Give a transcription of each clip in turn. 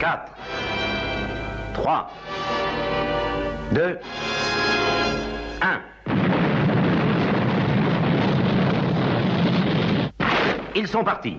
4, 3, 2, 1. Ils sont partis.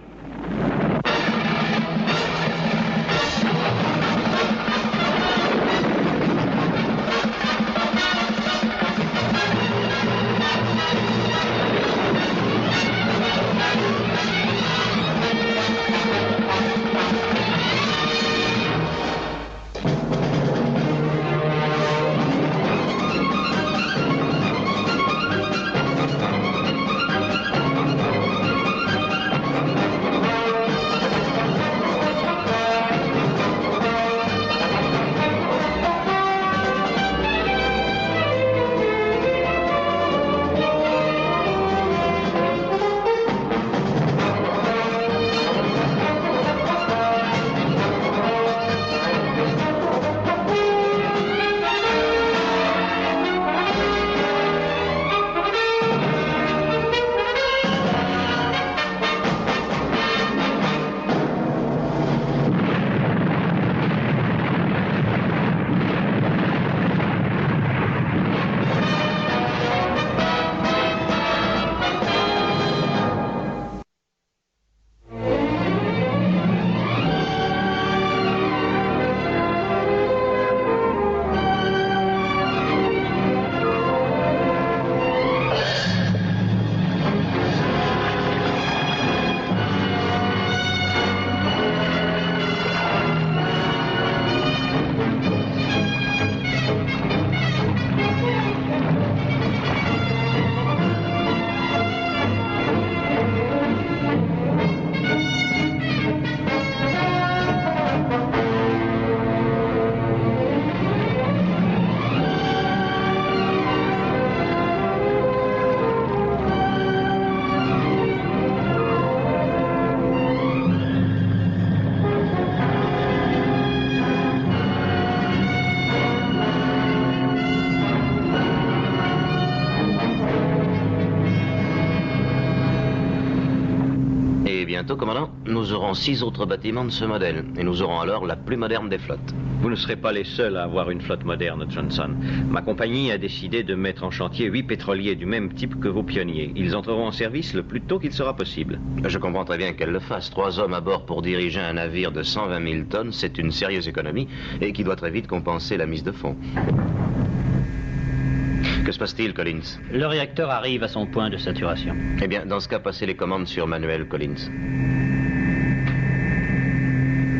Bientôt, commandant, nous aurons 6 autres bâtiments de ce modèle, et nous aurons alors la plus moderne des flottes. Vous ne serez pas les seuls à avoir une flotte moderne, Johnson. Ma compagnie a décidé de mettre en chantier 8 pétroliers du même type que vos pionniers. Ils entreront en service le plus tôt qu'il sera possible. Je comprends très bien qu'elle le fasse. 3 hommes à bord pour diriger un navire de 120 000 tonnes, c'est une sérieuse économie, et qui doit très vite compenser la mise de fonds. Que se passe-t-il, Collins? Le réacteur arrive à son point de saturation. Eh bien, dans ce cas, passez les commandes sur manuel, Collins.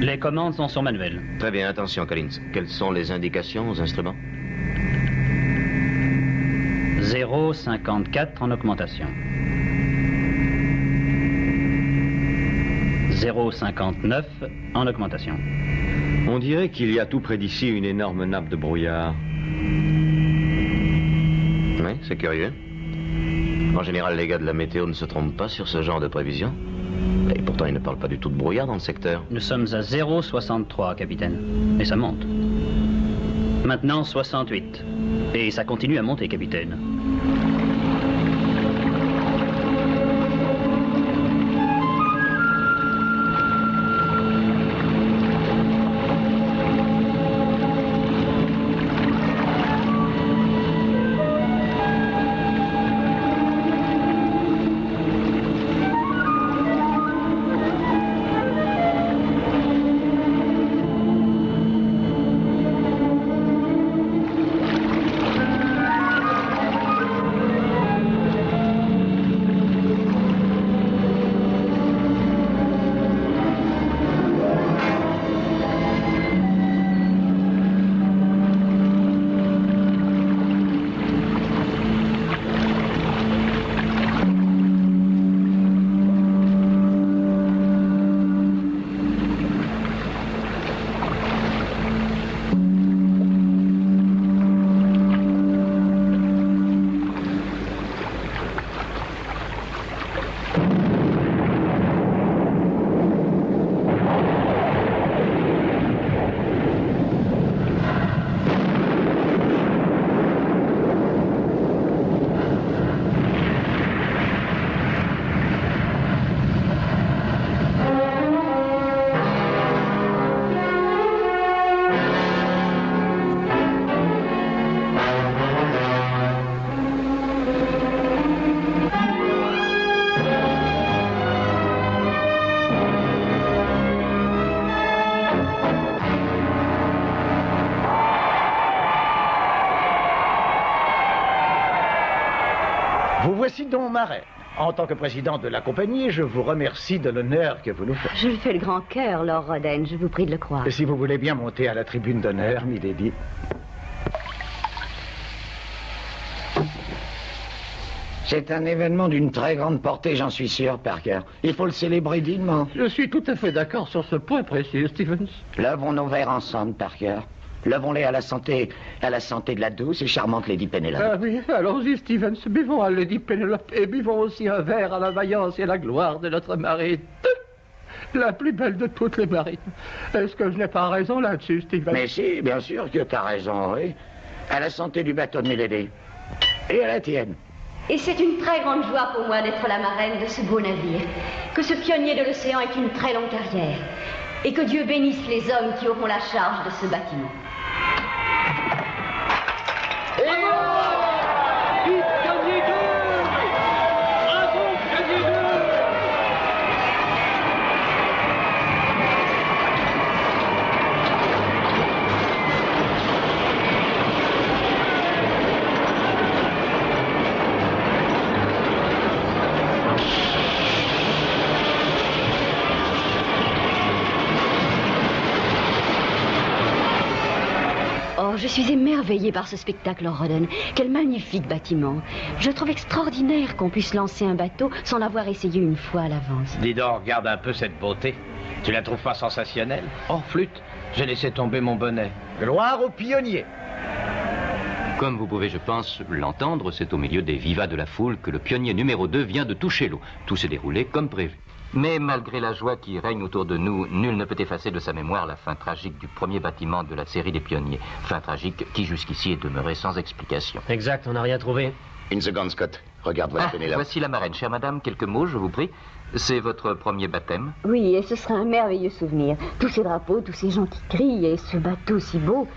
Les commandes sont sur manuel. Très bien, attention, Collins. Quelles sont les indications aux instruments? 0,54 en augmentation. 0,59 en augmentation. On dirait qu'il y a tout près d'ici une énorme nappe de brouillard. Oui, c'est curieux. En général, les gars de la météo ne se trompent pas sur ce genre de prévision. Et pourtant, ils ne parlent pas du tout de brouillard dans le secteur. Nous sommes à 0,63, capitaine. Et ça monte. Maintenant, 68. Et ça continue à monter, capitaine. marraine. En tant que président de la compagnie, je vous remercie de l'honneur que vous nous faites. Je le fais le grand cœur, Lord Roden, je vous prie de le croire. Et si vous voulez bien monter à la tribune d'honneur, milady. C'est un événement d'une très grande portée, j'en suis sûr, Parker. Il faut le célébrer dignement. Je suis tout à fait d'accord sur ce point précis, Stevens. Levons nos verres ensemble, Parker. Levons-les à la santé de la douce et charmante Lady Penelope. Ah oui, allons-y, Stevens. Buvons à Lady Penelope et buvons aussi un verre à la vaillance et à la gloire de notre marine. La plus belle de toutes les marines. Est-ce que je n'ai pas raison là-dessus, Stevens? Mais si, bien sûr que t'as raison, oui. À la santé du bateau de Milady. Et à la tienne. Et c'est une très grande joie pour moi d'être la marraine de ce beau navire. Que ce pionnier de l'océan ait une très longue carrière. Et que Dieu bénisse les hommes qui auront la charge de ce bâtiment. Oh, je suis émerveillée par ce spectacle, Lord Roden. Quel magnifique bâtiment. Je trouve extraordinaire qu'on puisse lancer un bateau sans l'avoir essayé une fois à l'avance. Dis donc, regarde un peu cette beauté. Tu la trouves pas sensationnelle? Oh, flûte, j'ai laissé tomber mon bonnet. Gloire aux pionniers. Comme vous pouvez, je pense, l'entendre, c'est au milieu des vivas de la foule que le pionnier numéro 2 vient de toucher l'eau. Tout s'est déroulé comme prévu. Mais malgré la joie qui règne autour de nous, nul ne peut effacer de sa mémoire la fin tragique du premier bâtiment de la série des pionniers. Fin tragique qui jusqu'ici est demeurée sans explication. Exact, on n'a rien trouvé. Une seconde, Scott. Regarde, voilà Penelope. Voici la marraine. Chère madame, quelques mots, je vous prie. C'est votre premier baptême? Oui, et ce sera un merveilleux souvenir. Tous ces drapeaux, tous ces gens qui crient, et ce bateau si beau.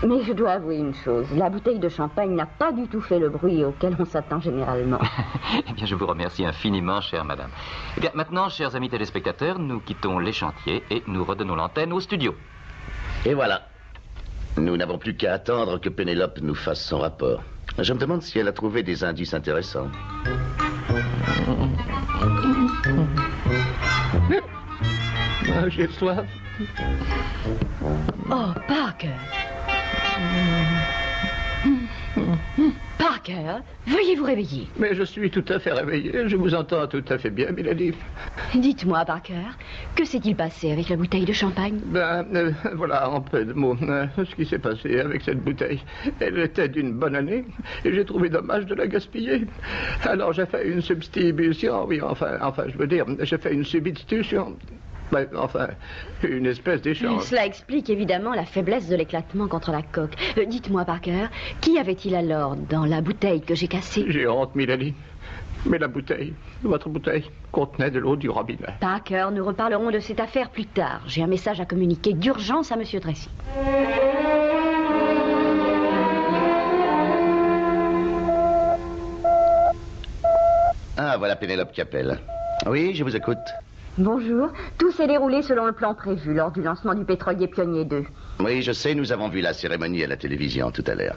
Mais je dois avouer une chose, la bouteille de champagne n'a pas du tout fait le bruit auquel on s'attend généralement. Eh bien, je vous remercie infiniment, chère madame. Eh bien, maintenant, chers amis téléspectateurs, nous quittons les chantiers et nous redonnons l'antenne au studio. Et voilà. Nous n'avons plus qu'à attendre que Penelope nous fasse son rapport. Je me demande si elle a trouvé des indices intéressants. Ah, j'ai soif. Oh, Parker. Parker, veuillez vous réveiller. Mais je suis tout à fait réveillé. Je vous entends tout à fait bien, Milady. Dites-moi, Parker, que s'est-il passé avec la bouteille de champagne? Voilà, en peu de mots, ce qui s'est passé avec cette bouteille. Elle était d'une bonne année et j'ai trouvé dommage de la gaspiller. Alors j'ai fait une substitution, oui, enfin, je veux dire, j'ai fait une substitution. Enfin, une espèce d'échange. Cela explique évidemment la faiblesse de l'éclatement contre la coque. Dites-moi, Parker, qu'y avait-il alors dans la bouteille que j'ai cassée? J'ai honte, Milady. Mais la bouteille, votre bouteille, contenait de l'eau du robinet. Parker, nous reparlerons de cette affaire plus tard. J'ai un message à communiquer d'urgence à Monsieur Tracy. Ah, voilà Penelope qui appelle. Oui, je vous écoute. Bonjour. Tout s'est déroulé selon le plan prévu lors du lancement du pétrolier Pionnier 2. Oui, je sais, nous avons vu la cérémonie à la télévision tout à l'heure.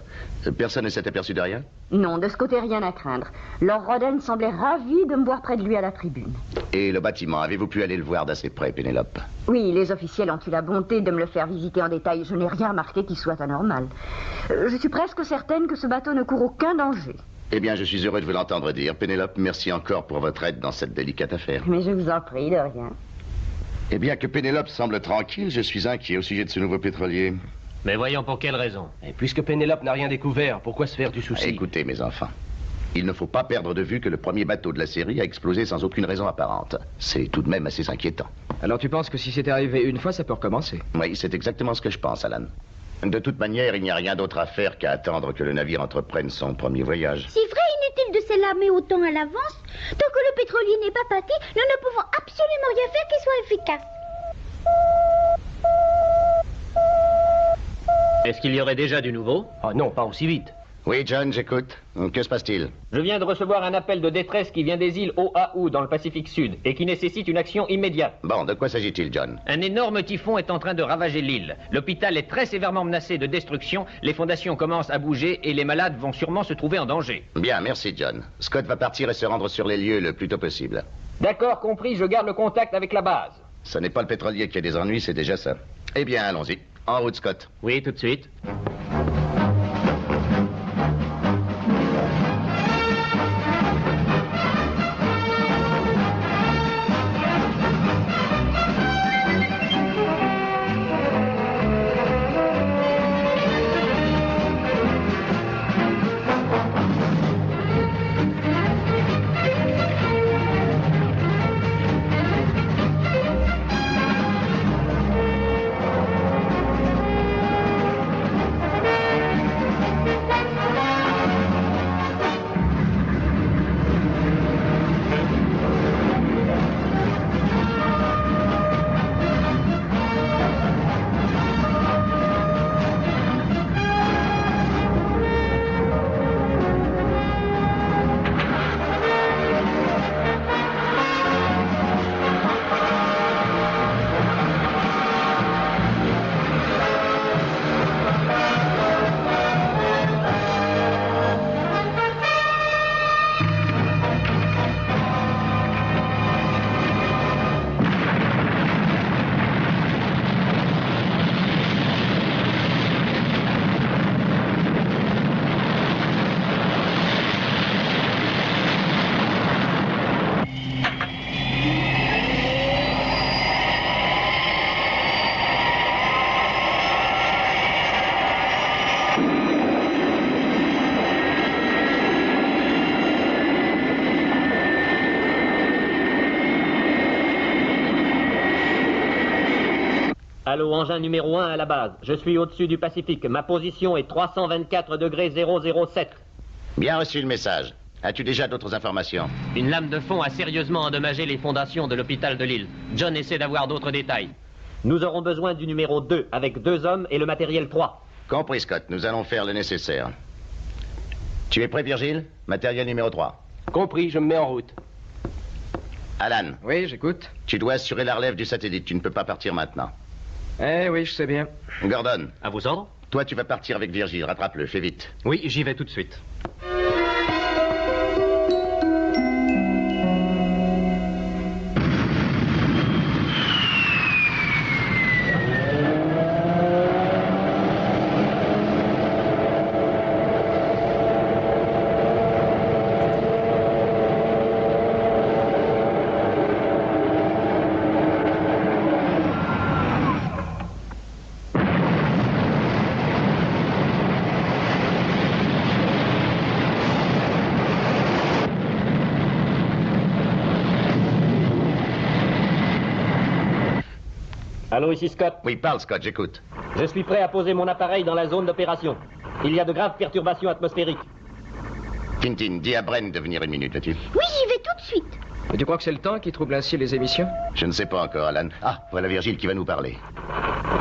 Personne ne s'est aperçu de rien? Non, de ce côté, rien à craindre. Lord Roden semblait ravi de me voir près de lui à la tribune. Et le bâtiment, avez-vous pu aller le voir d'assez près, Penelope? Oui, les officiels ont eu la bonté de me le faire visiter en détail. Je n'ai rien remarqué qui soit anormal. Je suis presque certaine que ce bateau ne court aucun danger. Eh bien, je suis heureux de vous l'entendre dire. Penelope, merci encore pour votre aide dans cette délicate affaire. Mais je vous en prie, de rien. Eh bien, que Penelope semble tranquille, je suis inquiet au sujet de ce nouveau pétrolier. Mais voyons pour quelle raison. Et puisque Penelope n'a rien découvert, pourquoi se faire du souci? Écoutez, mes enfants, il ne faut pas perdre de vue que le premier bateau de la série a explosé sans aucune raison apparente. C'est tout de même assez inquiétant. Alors tu penses que si c'était arrivé une fois, ça peut recommencer? Oui, c'est exactement ce que je pense, Alan. De toute manière, il n'y a rien d'autre à faire qu'à attendre que le navire entreprenne son premier voyage. C'est vrai, inutile de s'alarmer autant à l'avance. Tant que le pétrolier n'est pas pâté, nous ne pouvons absolument rien faire qui soit efficace. Est-ce qu'il y aurait déjà du nouveau? Oh non, pas aussi vite. Oui, John, j'écoute. Que se passe-t-il? Je viens de recevoir un appel de détresse qui vient des îles Oahu dans le Pacifique Sud et qui nécessite une action immédiate. Bon, de quoi s'agit-il, John? Un énorme typhon est en train de ravager l'île. L'hôpital est très sévèrement menacé de destruction, les fondations commencent à bouger et les malades vont sûrement se trouver en danger. Bien, merci, John. Scott va partir et se rendre sur les lieux le plus tôt possible. D'accord, compris, je garde le contact avec la base. Ce n'est pas le pétrolier qui a des ennuis, c'est déjà ça. Eh bien, allons-y. En route, Scott. Oui, tout de suite. Allô, engin numéro 1 à la base. Je suis au-dessus du Pacifique. Ma position est 324 degrés 007. Bien reçu le message. As-tu déjà d'autres informations? Une lame de fond a sérieusement endommagé les fondations de l'hôpital de l'île. John essaie d'avoir d'autres détails. Nous aurons besoin du numéro 2 avec 2 hommes et le matériel 3. Compris, Scott. Nous allons faire le nécessaire. Tu es prêt, Virgile? Matériel numéro 3. Compris, je me mets en route. Alan. Oui, j'écoute. Tu dois assurer la relève du satellite. Tu ne peux pas partir maintenant. Eh oui, je sais bien. Gordon. À vos ordres? Toi, tu vas partir avec Virgile. Rattrape-le, fais vite. Oui, j'y vais tout de suite. Allô, ici Scott. Oui, parle, Scott, j'écoute. Je suis prêt à poser mon appareil dans la zone d'opération. Il y a de graves perturbations atmosphériques. Tintin, dis à Bren de venir 1 minute, veux-tu? Oui, j'y vais tout de suite. Et tu crois que c'est le temps qui trouble ainsi les émissions? Je ne sais pas encore, Alan. Ah, voilà Virgile qui va nous parler.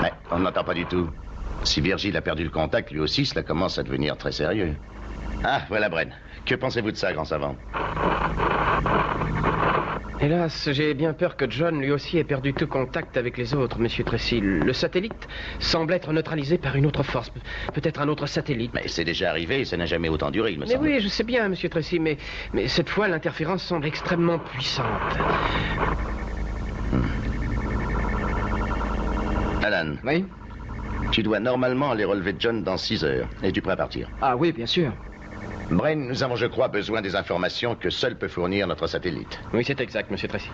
Mais on ne l'entend pas du tout. Si Virgile a perdu le contact, lui aussi, cela commence à devenir très sérieux. Ah, voilà Bren. Que pensez-vous de ça, grand savant? Hélas, j'ai bien peur que John, lui aussi, ait perdu tout contact avec les autres, Monsieur Tracy. Le satellite semble être neutralisé par une autre force. Peut-être un autre satellite. Mais c'est déjà arrivé et ça n'a jamais autant duré, il me semble. Mais oui, je sais bien, Monsieur Tracy, mais cette fois, l'interférence semble extrêmement puissante. Alan. Oui? Tu dois normalement aller relever John dans 6 heures. Es-tu prêt à partir? Ah oui, bien sûr. Bren, nous avons, je crois, besoin des informations que seul peut fournir notre satellite. Oui, c'est exact, Monsieur Tracy.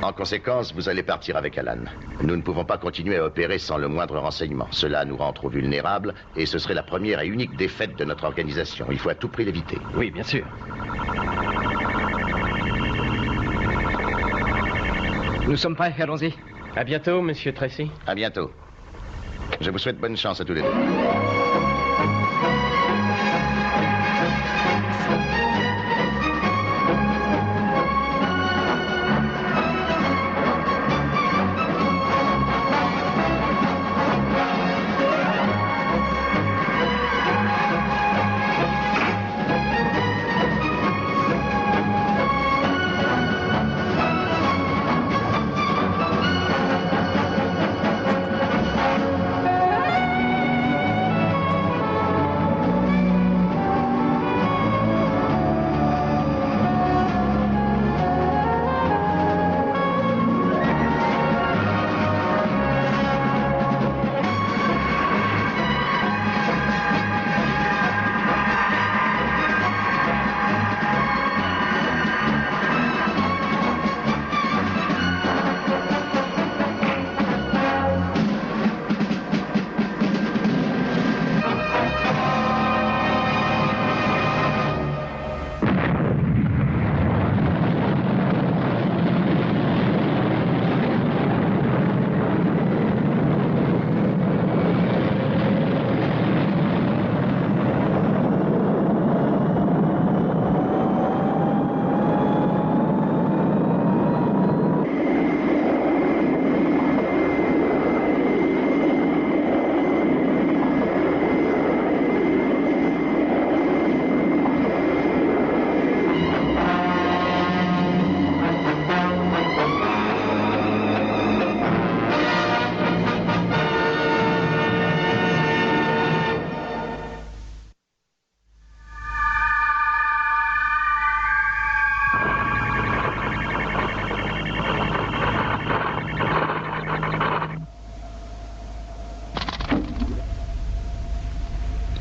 En conséquence, vous allez partir avec Alan. Nous ne pouvons pas continuer à opérer sans le moindre renseignement. Cela nous rend trop vulnérables et ce serait la première et unique défaite de notre organisation. Il faut à tout prix l'éviter. Oui, bien sûr. Nous sommes prêts, allons-y. À bientôt, Monsieur Tracy. À bientôt. Je vous souhaite bonne chance à tous les deux.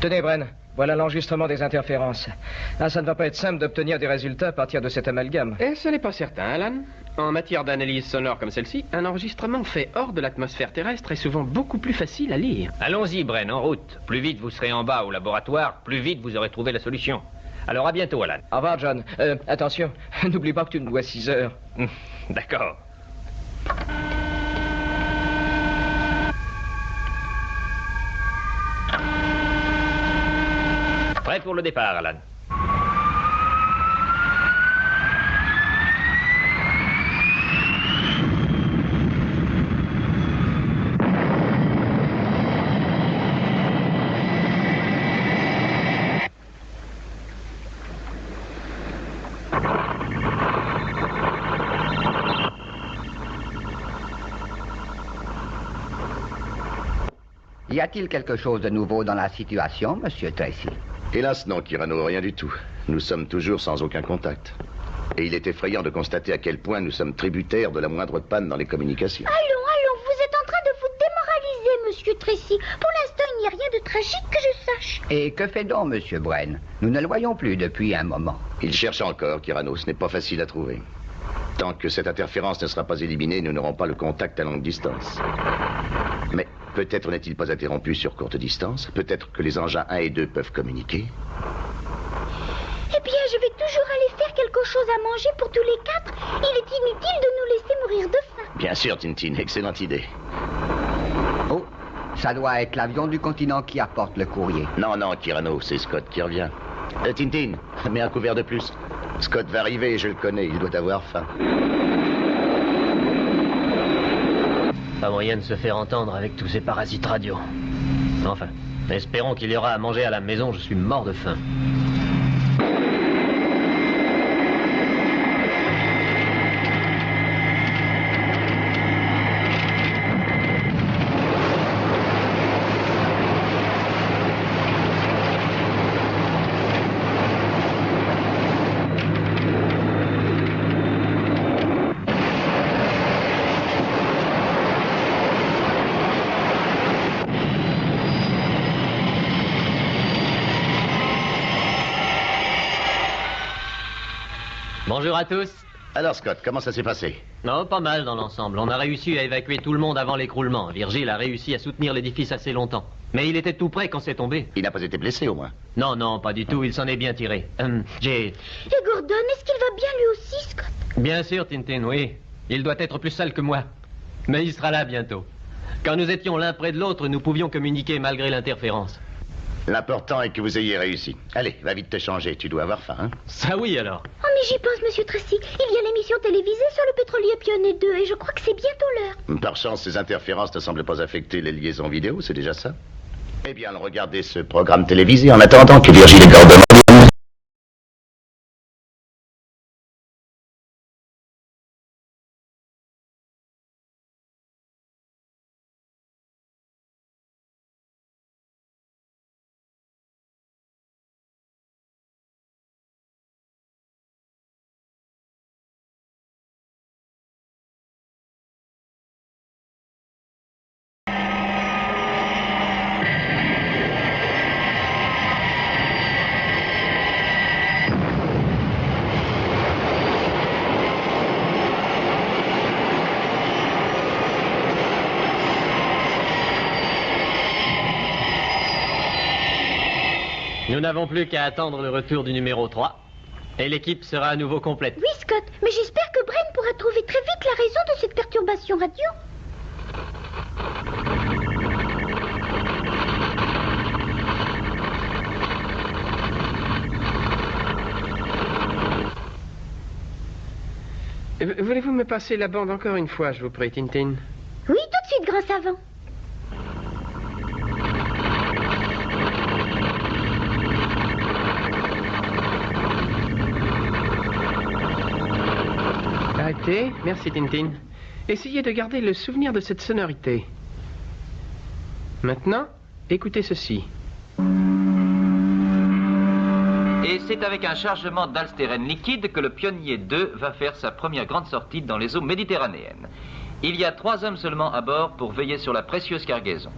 Tenez, Bren, voilà l'enregistrement des interférences. Ah, ça ne va pas être simple d'obtenir des résultats à partir de cet amalgame. Et ce n'est pas certain, Alan. En matière d'analyse sonore comme celle-ci, un enregistrement fait hors de l'atmosphère terrestre est souvent beaucoup plus facile à lire. Allons-y, Bren, en route. Plus vite vous serez en bas au laboratoire, plus vite vous aurez trouvé la solution. Alors à bientôt, Alan. Au revoir, John. Attention, n'oublie pas que tu me dois 6 heures. D'accord. Prêt pour le départ, Alan. Y a-t-il quelque chose de nouveau dans la situation, Monsieur Tracy? Hélas non, Kyrano, rien du tout. Nous sommes toujours sans aucun contact. Et il est effrayant de constater à quel point nous sommes tributaires de la moindre panne dans les communications. Allons, vous êtes en train de vous démoraliser, Monsieur Tracy. Pour l'instant, il n'y a rien de tragique que je sache. Et que fait donc, Monsieur Bren? Nous ne le voyons plus depuis un moment. Il cherche encore, Kyrano. Ce n'est pas facile à trouver. Tant que cette interférence ne sera pas éliminée, nous n'aurons pas le contact à longue distance. Mais peut-être n'est-il pas interrompu sur courte distance. Peut-être que les engins 1 et 2 peuvent communiquer. Eh bien, je vais toujours aller faire quelque chose à manger pour tous les 4. Il est inutile de nous laisser mourir de faim. Bien sûr, Tintin. Excellente idée. Oh, ça doit être l'avion du continent qui apporte le courrier. Non, Kyrano, c'est Scott qui revient. Tintin, mets un couvert de plus. Scott va arriver, je le connais, il doit avoir faim. Pas moyen de se faire entendre avec tous ces parasites radio. Enfin, espérons qu'il y aura à manger à la maison, je suis mort de faim. Bonjour à tous. Alors Scott, comment ça s'est passé? Non, pas mal dans l'ensemble. On a réussi à évacuer tout le monde avant l'écroulement. Virgile a réussi à soutenir l'édifice assez longtemps. Mais il était tout près quand c'est tombé. Il n'a pas été blessé au moins? Non, pas du tout. Il s'en est bien tiré. Et Gordon, est-ce qu'il va bien lui aussi, Scott? Bien sûr, Tintin, oui. Il doit être plus sale que moi. Mais il sera là bientôt. Quand nous étions l'un près de l'autre, nous pouvions communiquer malgré l'interférence. L'important est que vous ayez réussi. Allez, va vite te changer, tu dois avoir faim, hein? Ça oui, alors. Oh, mais j'y pense, Monsieur Tracy. Il y a l'émission télévisée sur le pétrolier Pionnier 2 et je crois que c'est bientôt l'heure. Par chance, ces interférences ne semblent pas affecter les liaisons vidéo, c'est déjà ça? Eh bien, regardez ce programme télévisé en attendant que Virgile et Gordon... Nous n'avons plus qu'à attendre le retour du numéro 3. Et l'équipe sera à nouveau complète. Oui, Scott, mais j'espère que Bren pourra trouver très vite la raison de cette perturbation radio. Voulez-vous me passer la bande encore une fois, je vous prie, Tintin? Oui, tout de suite, grand savant. Arrêtez, merci Tintin. Essayez de garder le souvenir de cette sonorité. Maintenant, écoutez ceci. Et c'est avec un chargement d'alstérène liquide que le Pionnier 2 va faire sa première grande sortie dans les eaux méditerranéennes. Il y a 3 hommes seulement à bord pour veiller sur la précieuse cargaison.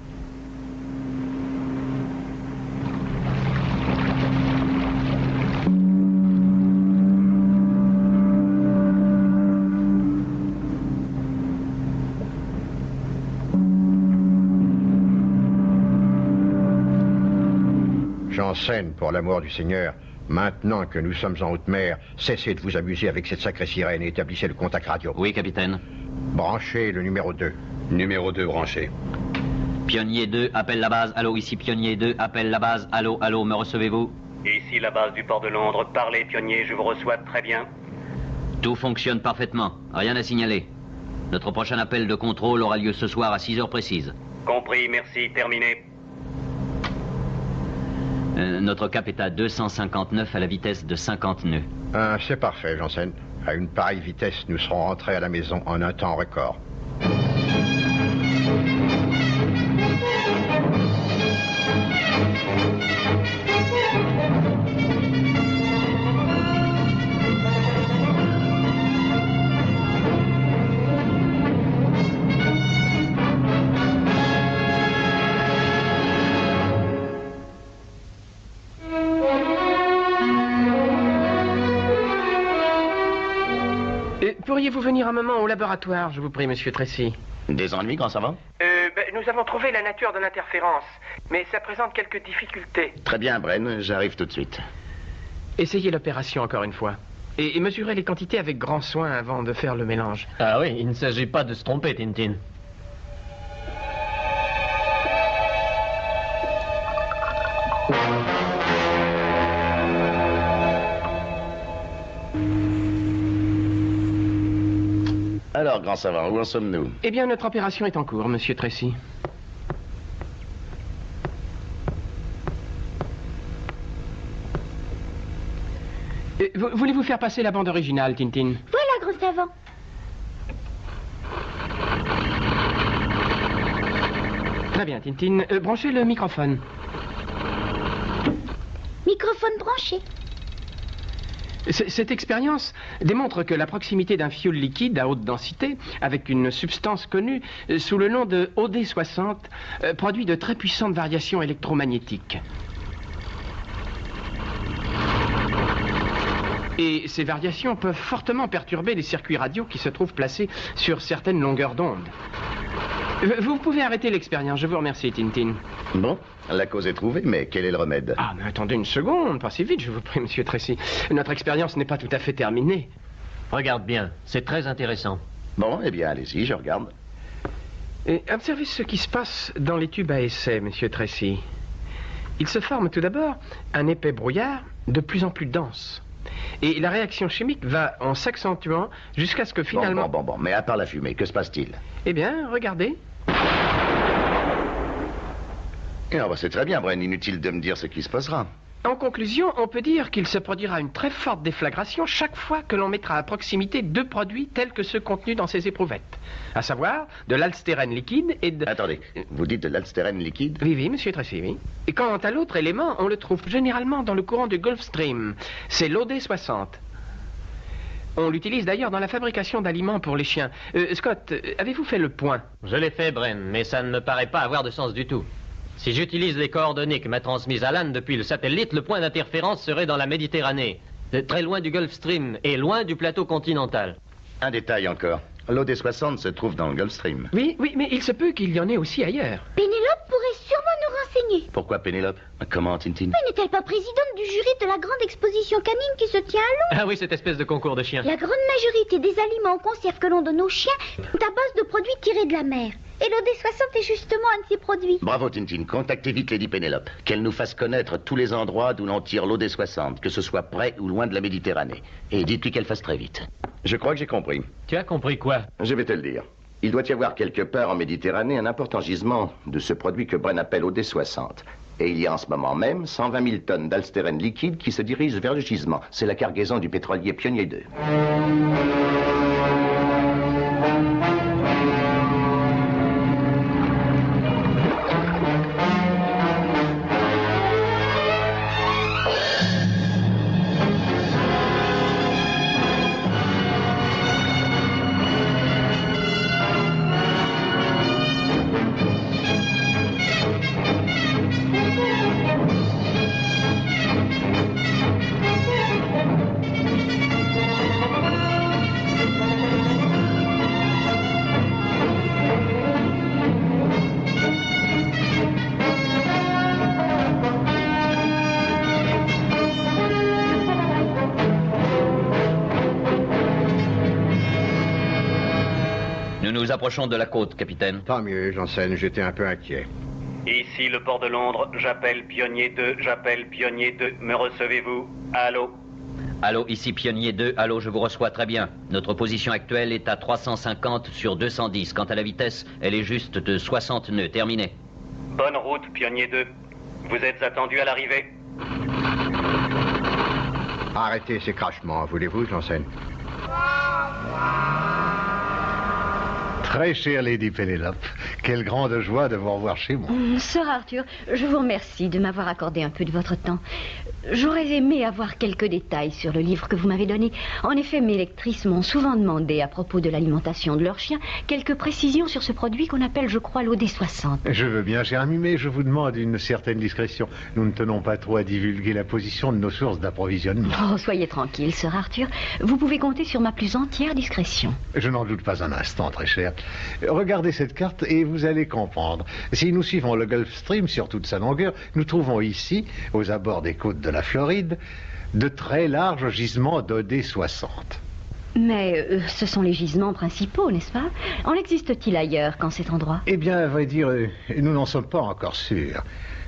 Janssen, pour l'amour du Seigneur, maintenant que nous sommes en haute mer, cessez de vous amuser avec cette sacrée sirène et établissez le contact radio. Oui, capitaine. Branchez le numéro 2. Numéro 2 branché. Pionnier 2, appelle la base. Allô, ici Pionnier 2, appelle la base. Allô, allô, me recevez-vous? Ici la base du port de Londres. Parlez, Pionnier, je vous reçois très bien. Tout fonctionne parfaitement. Rien à signaler. Notre prochain appel de contrôle aura lieu ce soir à 6 heures précises. Compris, merci, terminé. Notre cap est à 259 à la vitesse de 50 nœuds. C'est parfait, Janssen. À une pareille vitesse, nous serons rentrés à la maison en un temps record. Pourriez-vous venir un moment au laboratoire, je vous prie, monsieur Tracy? Des ennuis, grand savant? Nous avons trouvé la nature de l'interférence, mais ça présente quelques difficultés. Très bien, Bren, j'arrive tout de suite. Essayez l'opération encore une fois. Et mesurez les quantités avec grand soin avant de faire le mélange. Ah oui, il ne s'agit pas de se tromper, Tintin. Alors, grand savant, où en sommes-nous? Eh bien, notre opération est en cours, monsieur Tracy. Voulez-vous faire passer la bande originale, Tintin? Voilà, gros savant. Très bien, Tintin. Branchez le microphone. Microphone branché. Cette expérience démontre que la proximité d'un fioul liquide à haute densité avec une substance connue sous le nom de OD60 produit de très puissantes variations électromagnétiques. Et ces variations peuvent fortement perturber les circuits radio qui se trouvent placés sur certaines longueurs d'onde. Vous pouvez arrêter l'expérience, je vous remercie, Tintin. Bon, la cause est trouvée, mais quel est le remède? Ah, mais attendez une seconde, pas si vite, je vous prie, monsieur Tracy. Notre expérience n'est pas tout à fait terminée. Regarde bien, c'est très intéressant. Bon, eh bien, allez-y, je regarde. Et observez ce qui se passe dans les tubes à essai, monsieur Tracy. Il se forme tout d'abord un épais brouillard de plus en plus dense. Et la réaction chimique va en s'accentuant jusqu'à ce que finalement... Bon, mais à part la fumée, que se passe-t-il? Eh bien, regardez. C'est très bien, Bren, inutile de me dire ce qui se passera. En conclusion, on peut dire qu'il se produira une très forte déflagration chaque fois que l'on mettra à proximité deux produits tels que ceux contenus dans ces éprouvettes. À savoir, de l'alstérène liquide et de... Attendez, vous dites de l'alstérène liquide? Oui, monsieur Tracy, oui. Et quant à l'autre élément, on le trouve généralement dans le courant du Gulf Stream. C'est l'OD60. On l'utilise d'ailleurs dans la fabrication d'aliments pour les chiens. Scott, avez-vous fait le point? Je l'ai fait, Bren, mais ça ne me paraît pas avoir de sens du tout. Si j'utilise les coordonnées que m'a transmises Alan depuis le satellite, le point d'interférence serait dans la Méditerranée, très loin du Gulf Stream et loin du plateau continental. Un détail encore. L'OD60 se trouve dans le Gulf Stream. Oui, mais il se peut qu'il y en ait aussi ailleurs. Pénélope pourrait sûrement nous renseigner. Pourquoi Pénélope? Comment, Tintin? Mais n'est-elle pas présidente du jury de la grande exposition canine qui se tient à Londres? Ah oui, cette espèce de concours de chiens. La grande majorité des aliments en conserve que l'on donne aux chiens sont à base de produits tirés de la mer. Et l'OD60 est justement un de ces produits. Bravo, Tintin. Contactez vite Lady Pénélope. Qu'elle nous fasse connaître tous les endroits d'où l'on tire l'OD60, que ce soit près ou loin de la Méditerranée. Et dites-lui qu'elle fasse très vite. Je crois que j'ai compris. Tu as compris quoi? Je vais te le dire. Il doit y avoir quelque part en Méditerranée un important gisement de ce produit que Bren appelle OD60. Et il y a en ce moment même 120 000 tonnes d'alstérène liquide qui se dirigent vers le gisement. C'est la cargaison du pétrolier Pionnier 2. nous approchons de la côte, capitaine. Tant mieux, Janssen, j'étais un peu inquiet. Ici le port de Londres, j'appelle Pionnier 2, j'appelle Pionnier 2. Me recevez-vous? Allô? Allô, ici Pionnier 2. Allô, je vous reçois très bien. Notre position actuelle est à 350 sur 210. Quant à la vitesse, elle est juste de 60 nœuds. Terminé. Bonne route, Pionnier 2. Vous êtes attendu à l'arrivée? Arrêtez ces crachements, voulez-vous, Janssen? Très chère Lady Penelope, quelle grande joie de vous revoir chez moi. Sir Arthur, je vous remercie de m'avoir accordé un peu de votre temps. J'aurais aimé avoir quelques détails sur le livre que vous m'avez donné. En effet, mes lectrices m'ont souvent demandé, à propos de l'alimentation de leurs chiens, quelques précisions sur ce produit qu'on appelle, je crois, l'OD60. Je veux bien, cher ami, mais je vous demande une certaine discrétion. Nous ne tenons pas trop à divulguer la position de nos sources d'approvisionnement. Oh, soyez tranquille, Sir Arthur. Vous pouvez compter sur ma plus entière discrétion. Je n'en doute pas un instant, très cher. Regardez cette carte et vous allez comprendre. Si nous suivons le Gulf Stream sur toute sa longueur, nous trouvons ici, aux abords des côtes de la Floride, de très larges gisements d'OD60. Mais ce sont les gisements principaux, n'est-ce pas? En existe-t-il ailleurs qu'en cet endroit? Eh bien, à vrai dire, nous n'en sommes pas encore sûrs.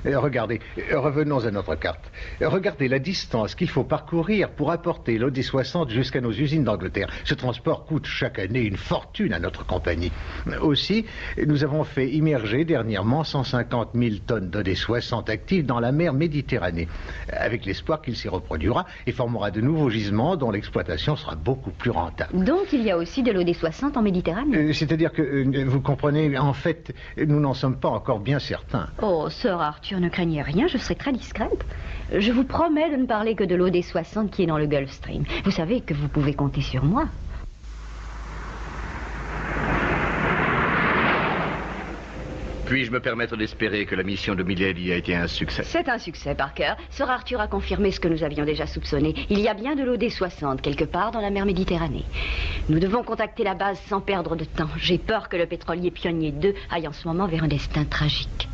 Regardez, revenons à notre carte. Regardez la distance qu'il faut parcourir pour apporter l'OD60 jusqu'à nos usines d'Angleterre. Ce transport coûte chaque année une fortune à notre compagnie. Aussi, nous avons fait immerger dernièrement 150 000 tonnes d'OD60 actifs dans la mer Méditerranée, avec l'espoir qu'il s'y reproduira et formera de nouveaux gisements dont l'exploitation sera beaucoup plus rentable. Donc il y a aussi de l'OD60 en Méditerranée? C'est-à-dire que, vous comprenez, en fait, nous n'en sommes pas encore bien certains. Oh, Sir Arthur, ne craignez rien, je serai très discrète. Je vous promets de ne parler que de l'OD60 qui est dans le Gulf Stream. Vous savez que vous pouvez compter sur moi. Puis-je me permettre d'espérer que la mission de Milady a été un succès? C'est un succès, Parker. Sir Arthur a confirmé ce que nous avions déjà soupçonné. Il y a bien de l'OD60 quelque part dans la mer Méditerranée. Nous devons contacter la base sans perdre de temps. J'ai peur que le pétrolier Pionnier 2 aille en ce moment vers un destin tragique.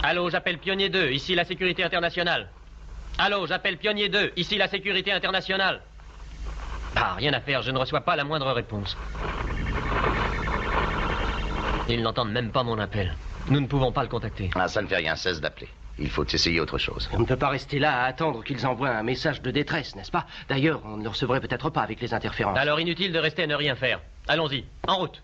Allô, j'appelle Pionnier 2, ici la sécurité internationale. Allô, j'appelle Pionnier 2, ici la sécurité internationale. Ah, rien à faire, je ne reçois pas la moindre réponse. Ils n'entendent même pas mon appel. Nous ne pouvons pas le contacter. Ah, ça ne fait rien, cesse d'appeler. Il faut essayer autre chose. On ne peut pas rester là à attendre qu'ils envoient un message de détresse, n'est-ce pas? D'ailleurs, on ne le recevrait peut-être pas avec les interférences. Alors inutile de rester à ne rien faire. Allons-y, en route.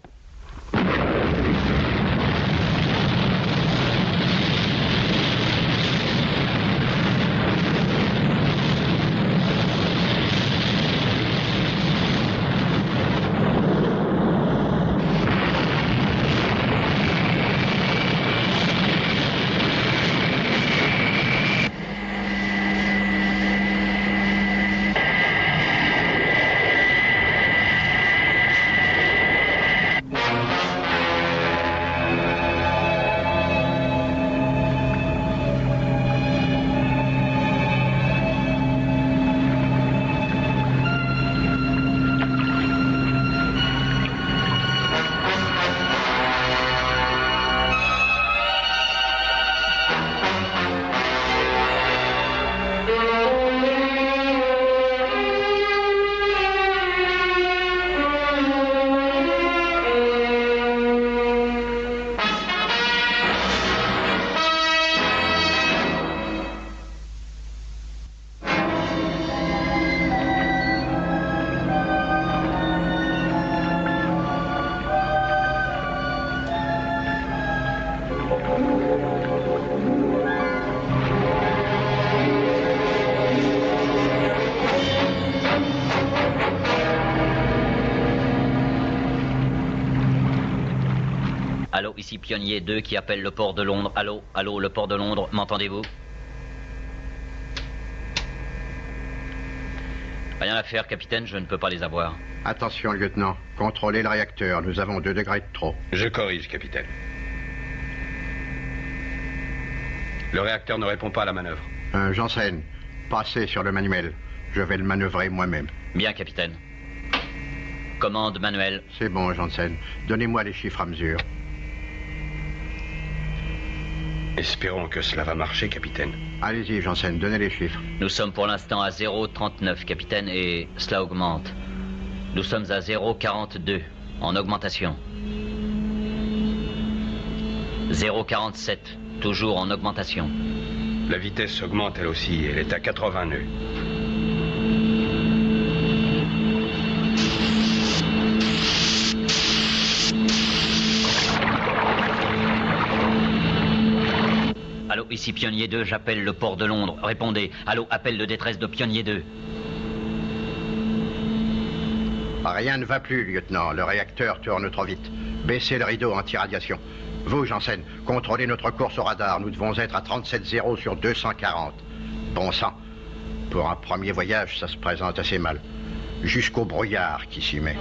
Allô, ici Pionnier 2 qui appelle le port de Londres. Allô, allô, le port de Londres, m'entendez-vous? Rien à faire, capitaine, je ne peux pas les avoir. Attention, lieutenant. Contrôlez le réacteur. Nous avons 2 degrés de trop. Je corrige, capitaine. Le réacteur ne répond pas à la manœuvre. Janssen, passez sur le manuel. Je vais le manœuvrer moi-même. Bien, capitaine. Commande manuelle. C'est bon, Janssen. Donnez-moi les chiffres à mesure. Espérons que cela va marcher, capitaine. Allez-y, Janssen, donnez les chiffres. Nous sommes pour l'instant à 0,39, capitaine, et cela augmente. Nous sommes à 0,42, en augmentation. 0,47, toujours en augmentation. La vitesse augmente elle aussi, elle est à 80 nœuds. Allô, ici Pionnier 2, j'appelle le port de Londres. Répondez. Allô, appel de détresse de Pionnier 2. Rien ne va plus, lieutenant. Le réacteur tourne trop vite. Baissez le rideau anti-radiation. Vous, Janssen, contrôlez notre course au radar. Nous devons être à 37,0 sur 240. Bon sang. Pour un premier voyage, ça se présente assez mal. Jusqu'au brouillard qui s'y met.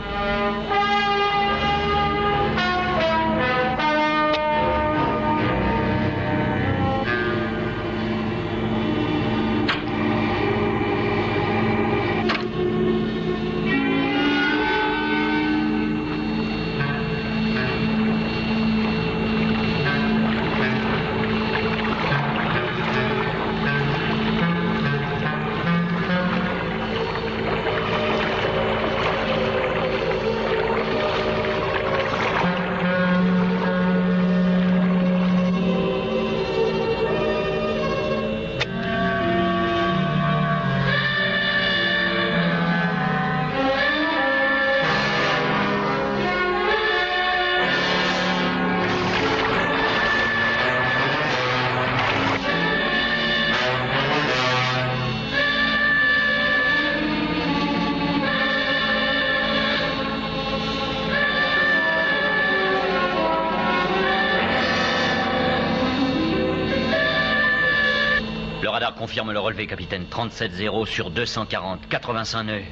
Confirme le relevé, capitaine. 37,0 sur 240. 85 nœuds.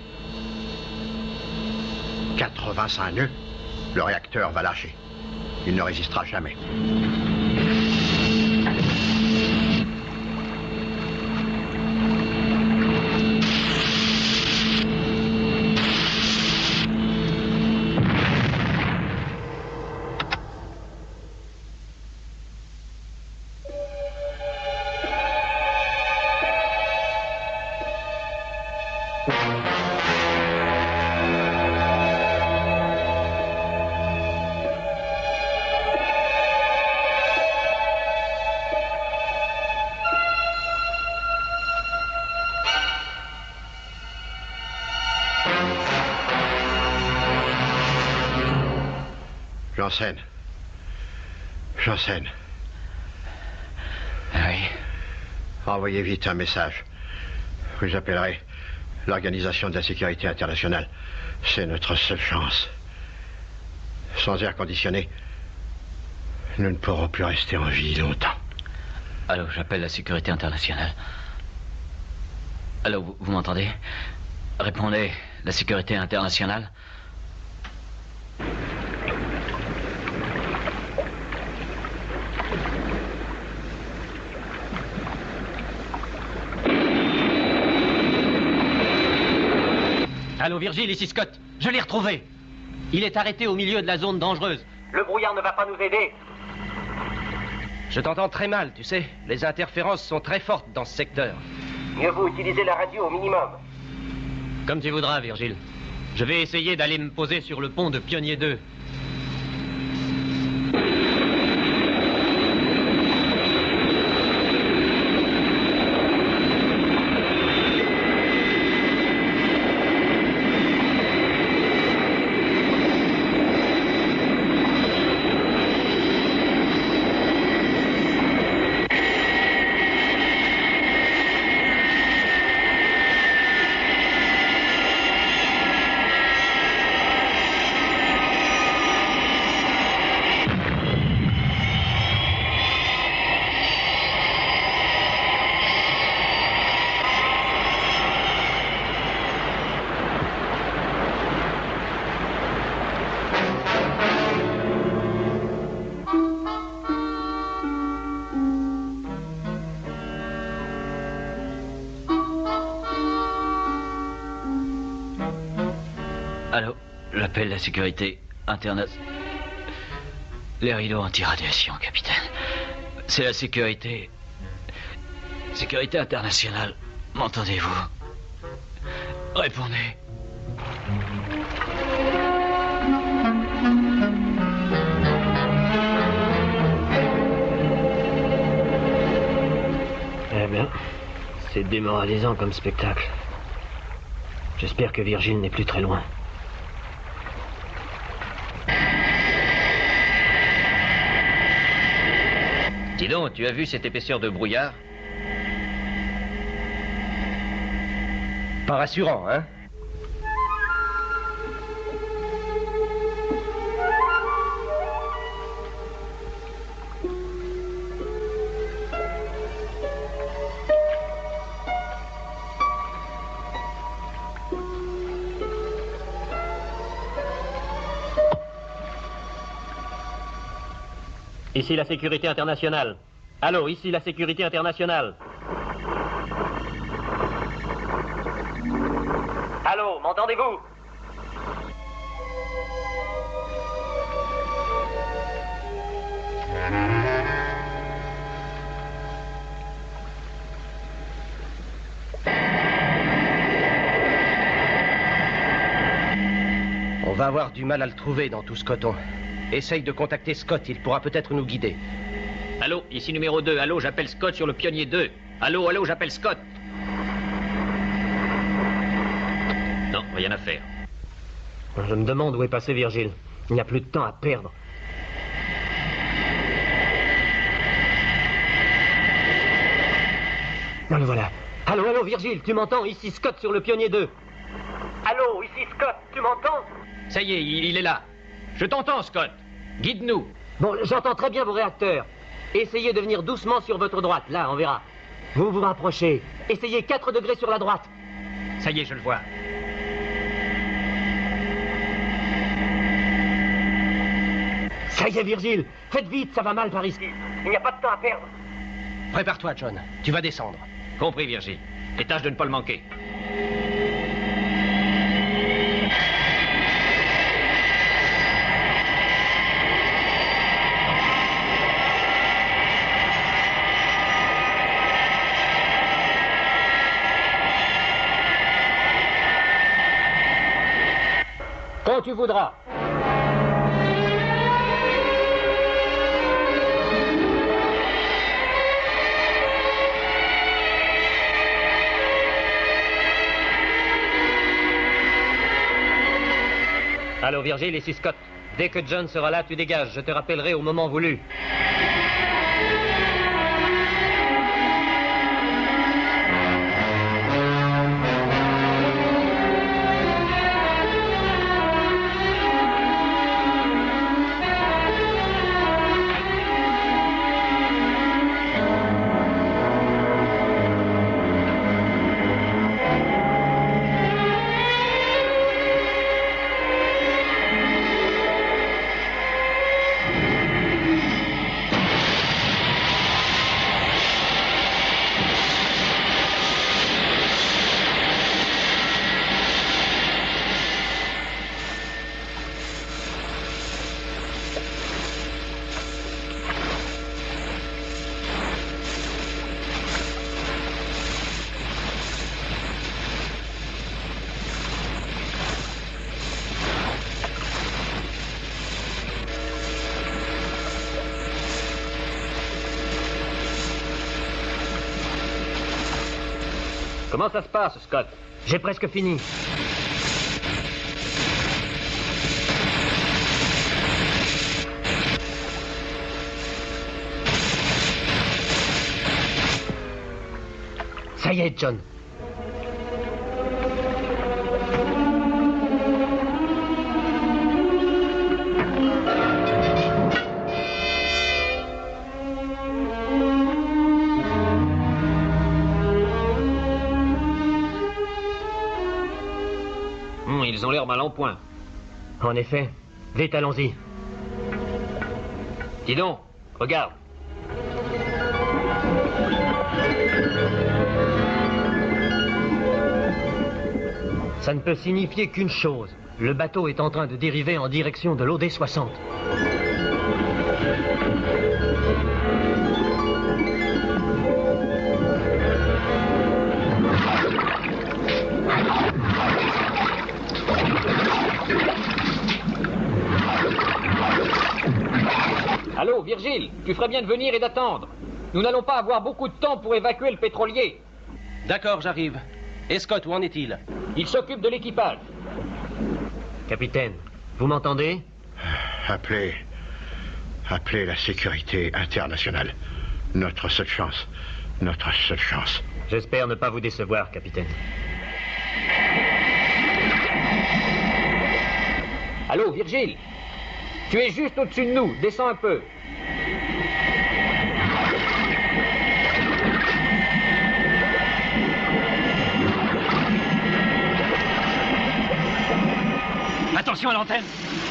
85 nœuds? Le réacteur va lâcher. Il ne résistera jamais. Janssen. Janssen. Oui. Envoyez vite un message. Vous appellerez l'Organisation de la Sécurité Internationale. C'est notre seule chance. Sans air conditionné, nous ne pourrons plus rester en vie longtemps. Allô, j'appelle la Sécurité Internationale. Allô, vous m'entendez? Répondez, la Sécurité Internationale. Allô, Virgile, ici Scott. Je l'ai retrouvé. Il est arrêté au milieu de la zone dangereuse. Le brouillard ne va pas nous aider. Je t'entends très mal, tu sais. Les interférences sont très fortes dans ce secteur. Mieux vaut utiliser la radio au minimum. Comme tu voudras, Virgile. Je vais essayer d'aller me poser sur le pont de Pionnier 2. J'appelle la sécurité internationale. Les rideaux anti-radiation, capitaine. C'est la sécurité... Sécurité internationale. M'entendez-vous? Répondez. Eh bien, c'est démoralisant comme spectacle. J'espère que Virgile n'est plus très loin. Dis donc, tu as vu cette épaisseur de brouillard? Pas rassurant, hein? Ici la sécurité internationale. Allô, ici la sécurité internationale. Allô, m'entendez-vous? On va avoir du mal à le trouver dans tout ce coton. Essaye de contacter Scott, il pourra peut-être nous guider. Allô, ici numéro 2. Allô, j'appelle Scott sur le Pionnier 2. Allô, allô, j'appelle Scott. Non, rien à faire. Je me demande où est passé Virgile. Il n'y a plus de temps à perdre. Ah, le voilà. Allô, allô, Virgile, tu m'entends? Ici Scott sur le Pionnier 2. Allô, ici Scott, tu m'entends? Ça y est, il est là. Je t'entends, Scott. Guide-nous. Bon, j'entends très bien vos réacteurs. Essayez de venir doucement sur votre droite. Là, on verra. Vous vous rapprochez. Essayez 4 degrés sur la droite. Ça y est, je le vois. Ça y est, Virgile. Faites vite, ça va mal par ici. Il n'y a pas de temps à perdre. Prépare-toi, John. Tu vas descendre. Compris, Virgile. Et tâche de ne pas le manquer. Quand tu voudras. Allô, Virgile, ici Scott. Dès que John sera là, tu dégages. Je te rappellerai au moment voulu. Comment ça se passe, Scott? J'ai presque fini. Ça y est, John. Ils ont l'air mal en point. En effet. Vite, allons-y. Dis donc, regarde. Ça ne peut signifier qu'une chose. Le bateau est en train de dériver en direction de l'OD 60. Allô, Virgile, tu ferais bien de venir et d'attendre. Nous n'allons pas avoir beaucoup de temps pour évacuer le pétrolier. D'accord, j'arrive. Et Scott, où en est-il? Il s'occupe de l'équipage. Capitaine, vous m'entendez? Appelez la sécurité internationale. Notre seule chance. Notre seule chance. J'espère ne pas vous décevoir, capitaine. Allô, Virgile? Tu es juste au-dessus de nous. Descends un peu. Attention à l'antenne!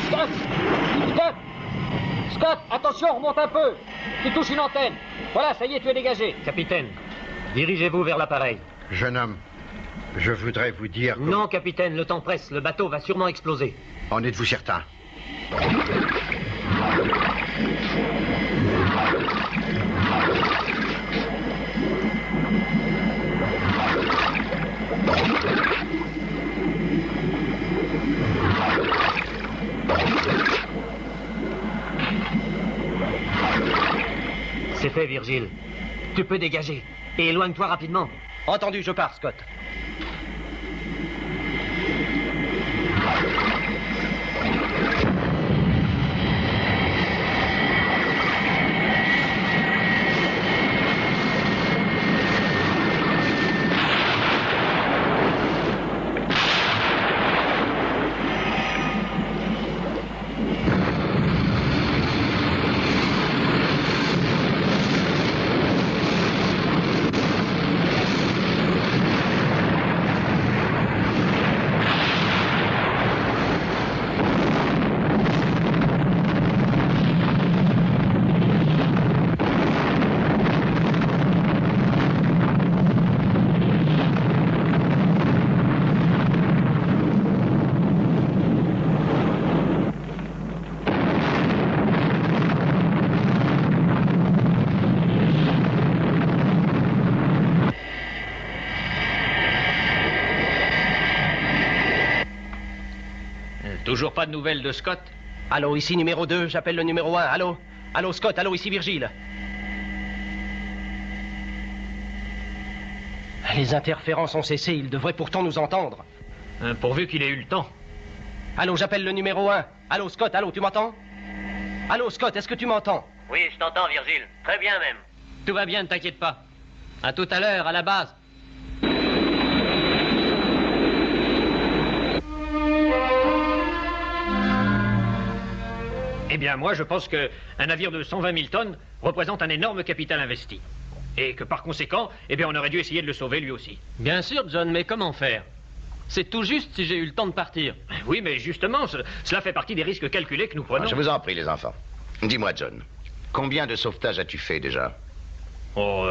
Scott! Scott! Scott, attention, remonte un peu! Tu touches une antenne. Voilà, ça y est, tu es dégagé. Capitaine, dirigez-vous vers l'appareil. Jeune homme, je voudrais vous dire... Non, capitaine, le temps presse. Le bateau va sûrement exploser. En êtes-vous certain? C'est fait, Virgile. Tu peux dégager. Et éloigne-toi rapidement. Entendu, je pars, Scott. Toujours pas de nouvelles de Scott? Allô, ici numéro 2, j'appelle le numéro 1. Allô? Allô, Scott, allô, ici Virgile. Les interférences ont cessé, il devrait pourtant nous entendre. Pourvu qu'il ait eu le temps. Allô, j'appelle le numéro 1. Allô, Scott, allô, tu m'entends? Allô, Scott, est-ce que tu m'entends? Oui, je t'entends, Virgile. Très bien même. Tout va bien, ne t'inquiète pas. À tout à l'heure, à la base. Eh bien, moi, je pense qu'un navire de 120 000 tonnes représente un énorme capital investi. Et que par conséquent, eh bien, on aurait dû essayer de le sauver lui aussi. Bien sûr, John, mais comment faire? C'est tout juste si j'ai eu le temps de partir. Oui, mais justement, cela fait partie des risques calculés que nous prenons. Je vous en prie, les enfants. Dis-moi, John, combien de sauvetages as-tu fait déjà? Oh,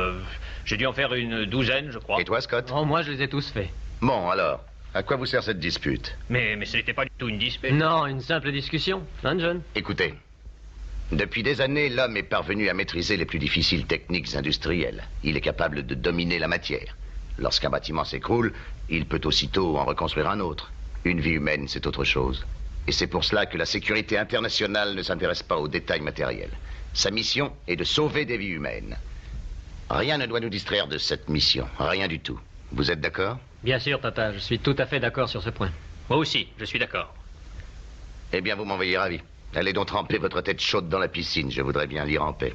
j'ai dû en faire une douzaine, je crois. Et toi, Scott? Oh, moi, je les ai tous faits. Bon, alors, à quoi vous sert cette dispute? Mais ce n'était pas du tout une dispute. Non, une simple discussion. Hein, John? Écoutez, depuis des années, l'homme est parvenu à maîtriser les plus difficiles techniques industrielles. Il est capable de dominer la matière. Lorsqu'un bâtiment s'écroule, il peut aussitôt en reconstruire un autre. Une vie humaine, c'est autre chose. Et c'est pour cela que la sécurité internationale ne s'intéresse pas aux détails matériels. Sa mission est de sauver des vies humaines. Rien ne doit nous distraire de cette mission. Rien du tout. Vous êtes d'accord? Bien sûr, Tata. Je suis tout à fait d'accord sur ce point. Moi aussi, je suis d'accord. Eh bien, vous m'envoyez ravi. Allez donc tremper votre tête chaude dans la piscine. Je voudrais bien lire en paix.